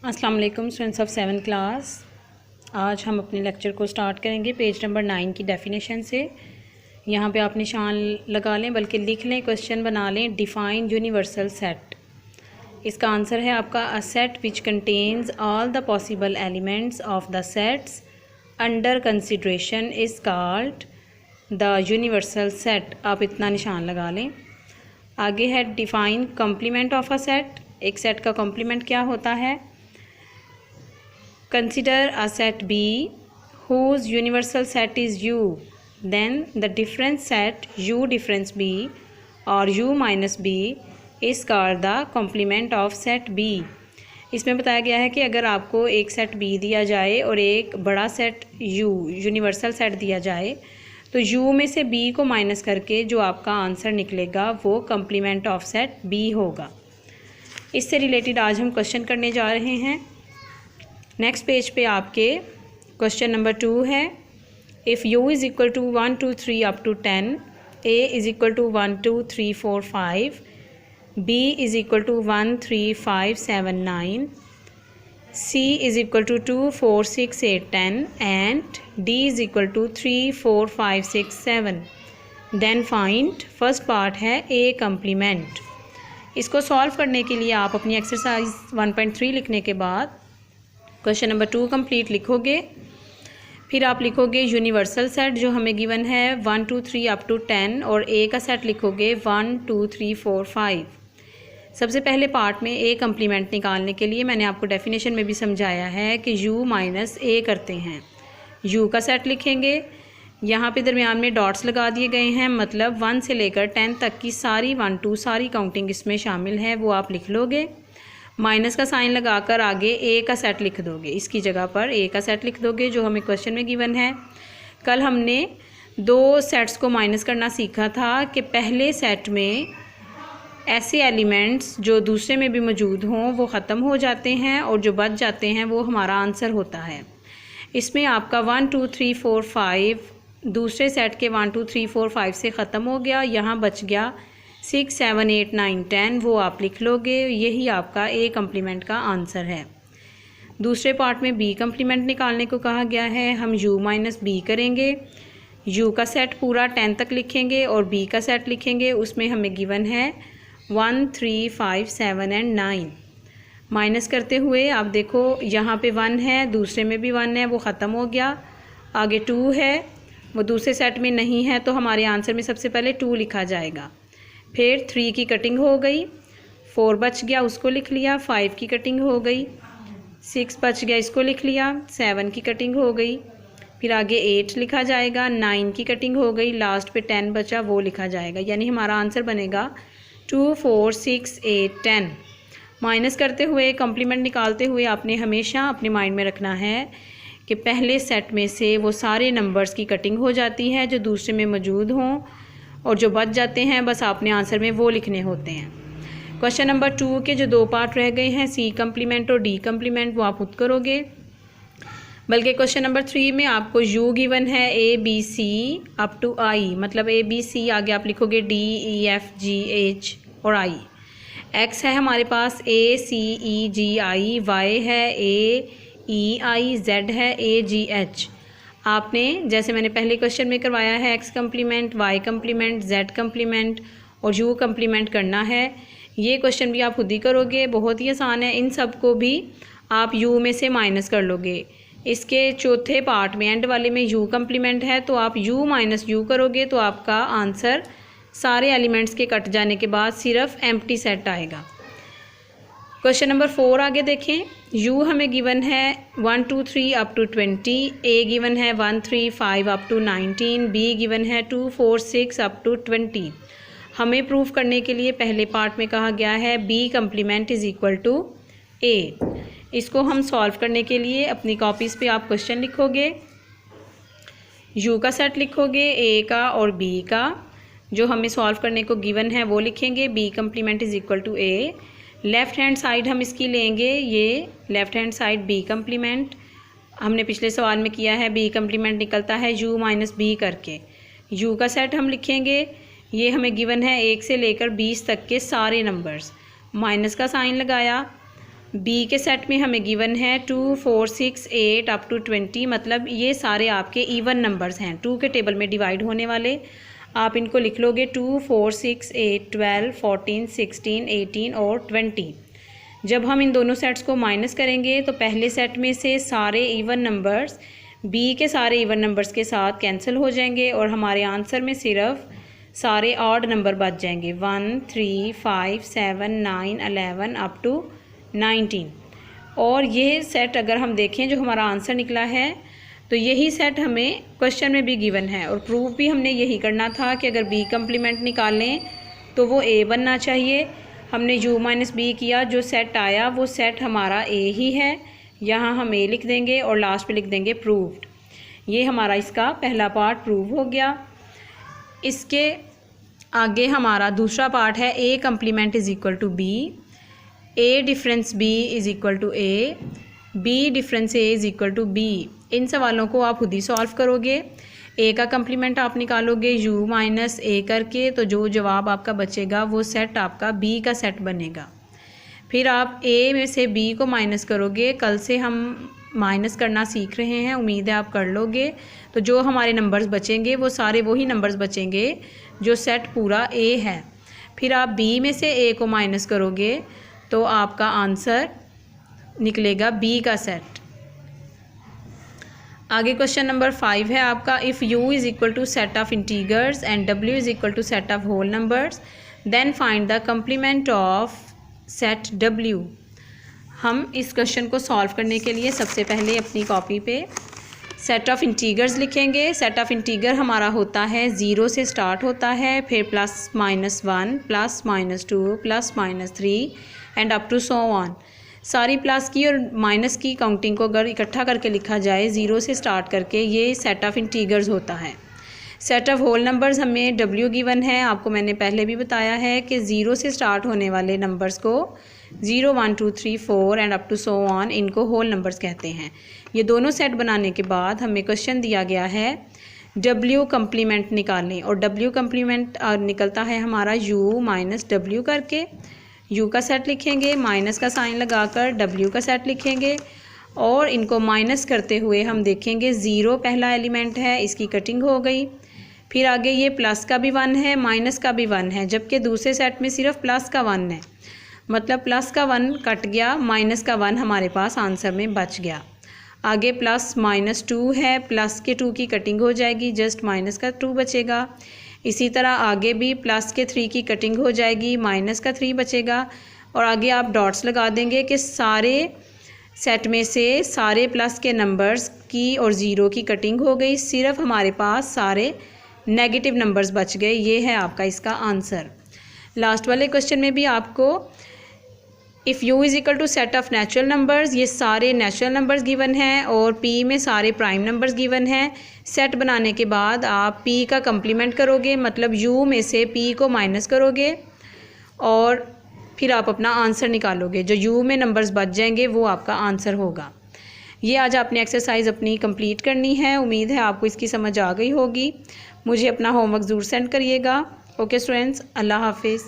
अस्सलाम वालेकुम students of 7th class. आज हम अपने लेक्चर को स्टार्ट करेंगे पेज नंबर 9 की डेफिनेशन से। यहाँ पे आप निशान लगा लें, बल्कि लिख लें, क्वेश्चन बना लें। Define universal set. इसका आंसर है आपका a set which contains all the possible elements of the sets under consideration is called the universal set. आप इतना निशान लगा लें। आगे है define complement of a set. एक सेट का कॉम्प्लीमेंट क्या होता है? Consider a set B whose universal set is U. Then the difference set U difference B or U minus B is called the complement of set B. इसमें बताया गया है कि अगर आपको एक सेट B दिया जाए और एक बड़ा सेट U यूनिवर्सल सेट दिया जाए, तो U में से B को माइनस करके जो आपका आंसर निकलेगा वो कम्प्लीमेंट ऑफ सेट B होगा। इससे रिलेटेड आज हम क्वेश्चन करने जा रहे हैं। नेक्स्ट पेज पे आपके क्वेश्चन नंबर 2 है। If U is equal to 1 2 3 up to 10, A is equal to 1 2 3 4 5, B is equal to 1 3 5 7 9, C is equal to 2 4 6 8 10 and D is equal to 3 4 5 6 7। Then find, first part है A complement. इसको solve करने के लिए आप अपनी exercise 1.3 लिखने के बाद क्वेश्चन नंबर 2 कंप्लीट लिखोगे। फिर आप लिखोगे यूनिवर्सल सेट जो हमें गिवन है 1 2 3 अप टू 10, और ए का सेट लिखोगे 1 2 3 4 5। सबसे पहले पार्ट में ए कम्प्लीमेंट निकालने के लिए मैंने आपको डेफिनेशन में भी समझाया है कि यू माइनस ए करते हैं। यू का सेट लिखेंगे, यहाँ पे दरमियान में डॉट्स लगा दिए गए हैं, मतलब 1 से लेकर 10 तक की सारी 1 2 सारी काउंटिंग इसमें शामिल है, वो आप लिख लोगे। माइनस का साइन लगाकर आगे ए का सेट लिख दोगे, इसकी जगह पर ए का सेट लिख दोगे जो हमें क्वेश्चन में गिवन है। कल हमने 2 सेट्स को माइनस करना सीखा था कि पहले सेट में ऐसे एलिमेंट्स जो दूसरे में भी मौजूद हों वो ख़त्म हो जाते हैं और जो बच जाते हैं वो हमारा आंसर होता है। इसमें आपका 1 2 3 4 5 दूसरे सेट के 1 2 3 4 5 से ख़त्म हो गया, यहाँ बच गया 6 7 8 9 10, वो आप लिख लोगे। यही आपका ए कम्प्लीमेंट का आंसर है। दूसरे पार्ट में बी कम्प्लीमेंट निकालने को कहा गया है। हम यू माइनस बी करेंगे, यू का सेट पूरा 10 तक लिखेंगे और बी का सेट लिखेंगे। उसमें हमें गिवन है 1 3 5 7 एंड 9। माइनस करते हुए आप देखो यहाँ पे 1 है, दूसरे में भी 1 है, वो ख़त्म हो गया। आगे 2 है, वो दूसरे सेट में नहीं है, तो हमारे आंसर में सबसे पहले 2 लिखा जाएगा। फिर 3 की कटिंग हो गई, 4 बच गया, उसको लिख लिया। 5 की कटिंग हो गई, 6 बच गया, इसको लिख लिया। 7 की कटिंग हो गई, फिर आगे 8 लिखा जाएगा। 9 की कटिंग हो गई, लास्ट पे 10 बचा, वो लिखा जाएगा। यानी हमारा आंसर बनेगा 2 4 6 8 10। माइनस करते हुए कम्प्लीमेंट निकालते हुए आपने हमेशा अपने माइंड में रखना है कि पहले सेट में से वो सारे नंबर्स की कटिंग हो जाती है जो दूसरे में मौजूद हों, और जो बच जाते हैं बस आपने आंसर में वो लिखने होते हैं। क्वेश्चन नंबर 2 के जो 2 पार्ट रह गए हैं, सी कम्प्लीमेंट और डी कम्प्लीमेंट, वो आप खुद करोगे। बल्कि क्वेश्चन नंबर 3 में आपको यू गिवन है A B C up to I, मतलब ए बी सी, आगे आप लिखोगे D E F G H और आई। एक्स है हमारे पास ए सी ई जी आई, वाई है ए ई आई, जेड है ए जी एच। आपने जैसे मैंने पहले क्वेश्चन में करवाया है X complement, Y complement, Z complement और यू कम्प्लीमेंट करना है। ये क्वेश्चन भी आप खुद ही करोगे, बहुत ही आसान है। इन सब को भी आप यू में से माइनस कर लोगे। इसके चौथे पार्ट में एंड वाले में यू कम्प्लीमेंट है, तो आप यू माइनस यू करोगे तो आपका आंसर सारे एलिमेंट्स के कट जाने के बाद सिर्फ एम्प्टी सेट आएगा। क्वेश्चन नंबर 4 आगे देखें। यू हमें गिवन है 1 2 3 अप टू 20, ए गिवन है 1 3 5 अप टू 19, बी गिवन है 2 4 6 अप टू 20। हमें प्रूफ करने के लिए पहले पार्ट में कहा गया है B complement is equal to A. इसको हम सॉल्व करने के लिए अपनी कॉपीज़ पे आप क्वेश्चन लिखोगे, यू का सेट लिखोगे, ए का और बी का, जो हमें सॉल्व करने को गिवन है वो लिखेंगे। B complement is equal to A. Left hand side हम इसकी लेंगे, ये left hand side B complement. हमने पिछले सवाल में किया है बी कम्प्लीमेंट निकलता है यू माइनस बी करके। यू का सेट हम लिखेंगे, ये हमें गिवन है 1 से लेकर 20 तक के सारे नंबर्स। माइनस का साइन लगाया, बी के सेट में हमें गिवन है 2 4 6 8 अप टू 20, मतलब ये सारे आपके इवन नंबर्स हैं, 2 के टेबल में डिवाइड होने वाले। आप इनको लिख लोगे 2 4 6 8 12 14 16 18 और 20। जब हम इन दोनों सेट्स को माइनस करेंगे तो पहले सेट में से सारे इवन नंबर्स बी के सारे इवन नंबर्स के साथ कैंसिल हो जाएंगे और हमारे आंसर में सिर्फ सारे ऑड नंबर बच जाएंगे 1 3 5 7 9 11 अप टू 19। और ये सेट अगर हम देखें जो हमारा आंसर निकला है तो यही सेट हमें क्वेश्चन में भी गिवन है और प्रूफ भी हमने यही करना था कि अगर बी कम्प्लीमेंट निकालें तो वो ए बनना चाहिए। हमने u माइनस बी किया, जो सेट आया वो सेट हमारा ए ही है, यहाँ हम ए लिख देंगे और लास्ट पे लिख देंगे प्रूव्ड। ये हमारा इसका पहला पार्ट प्रूव हो गया। इसके आगे हमारा दूसरा पार्ट है A complement is equal to B, A difference B is equal to A, B difference A is equal to B. इन सवालों को आप खुद ही सॉल्व करोगे। ए का कम्प्लीमेंट आप निकालोगे u माइनस ए करके, तो जो जवाब आपका बचेगा वो सेट आपका बी का सेट बनेगा। फिर आप ए में से बी को माइनस करोगे, कल से हम माइनस करना सीख रहे हैं, उम्मीद है आप कर लोगे। तो जो हमारे नंबर्स बचेंगे वो सारे वही नंबर्स बचेंगे जो सेट पूरा ए है। फिर आप बी में से ए को माइनस करोगे तो आपका आंसर निकलेगा बी का सेट। आगे क्वेश्चन नंबर 5 है आपका, if u is equal to set of integers and w is equal to set of whole numbers then find the complement of set w। हम इस क्वेश्चन को सॉल्व करने के लिए सबसे पहले अपनी कॉपी पे सेट ऑफ इंटीगर्स लिखेंगे। सेट ऑफ इंटीगर हमारा होता है 0 से स्टार्ट होता है, फिर plus minus 1 plus minus 2 plus minus 3 and up to so on. सारी प्लस की और माइनस की काउंटिंग को अगर इकट्ठा करके लिखा जाए 0 से स्टार्ट करके, ये सेट ऑफ इंटीगर्स होता है। सेट ऑफ होल नंबर्स हमें w गिवन है, आपको मैंने पहले भी बताया है कि 0 से स्टार्ट होने वाले नंबर्स को 0 1 2 3 4 and up to so on, इनको होल नंबर्स कहते हैं। ये दोनों सेट बनाने के बाद हमें क्वेश्चन दिया गया है w कम्प्लीमेंट निकालें, और w कम्प्लीमेंट निकलता है हमारा u माइनस w करके। u का सेट लिखेंगे, माइनस का साइन लगाकर w का सेट लिखेंगे और इनको माइनस करते हुए हम देखेंगे 0 पहला एलिमेंट है, इसकी कटिंग हो गई। फिर आगे ये प्लस का भी 1 है, माइनस का भी 1 है, जबकि दूसरे सेट में सिर्फ प्लस का 1 है, मतलब प्लस का 1 कट गया, माइनस का 1 हमारे पास आंसर में बच गया। आगे प्लस माइनस 2 है, प्लस के 2 की कटिंग हो जाएगी, जस्ट माइनस का 2 बचेगा। इसी तरह आगे भी प्लस के 3 की कटिंग हो जाएगी, माइनस का 3 बचेगा। और आगे आप डॉट्स लगा देंगे कि सारे सेट में से सारे प्लस के नंबर्स की और 0 की कटिंग हो गई, सिर्फ हमारे पास सारे नेगेटिव नंबर्स बच गए। ये है आपका इसका आंसर। लास्ट वाले क्वेश्चन में भी आपको if u is equal to set of natural numbers, ये सारे नेचुरल नंबर्स गिवन हैं और p में सारे प्राइम नंबर्स गिवन हैं। सेट बनाने के बाद आप p का कम्प्लीमेंट करोगे, मतलब u में से p को माइनस करोगे और फिर आप अपना आंसर निकालोगे। जो u में नंबर्स बच जाएंगे वो आपका आंसर होगा। ये आज आपने एक्सरसाइज अपनी कंप्लीट करनी है। उम्मीद है आपको इसकी समझ आ गई होगी। मुझे अपना होमवर्क ज़रूर सेंड करिएगा। ओके स्टूडेंट्स, अल्लाह हाफिज़।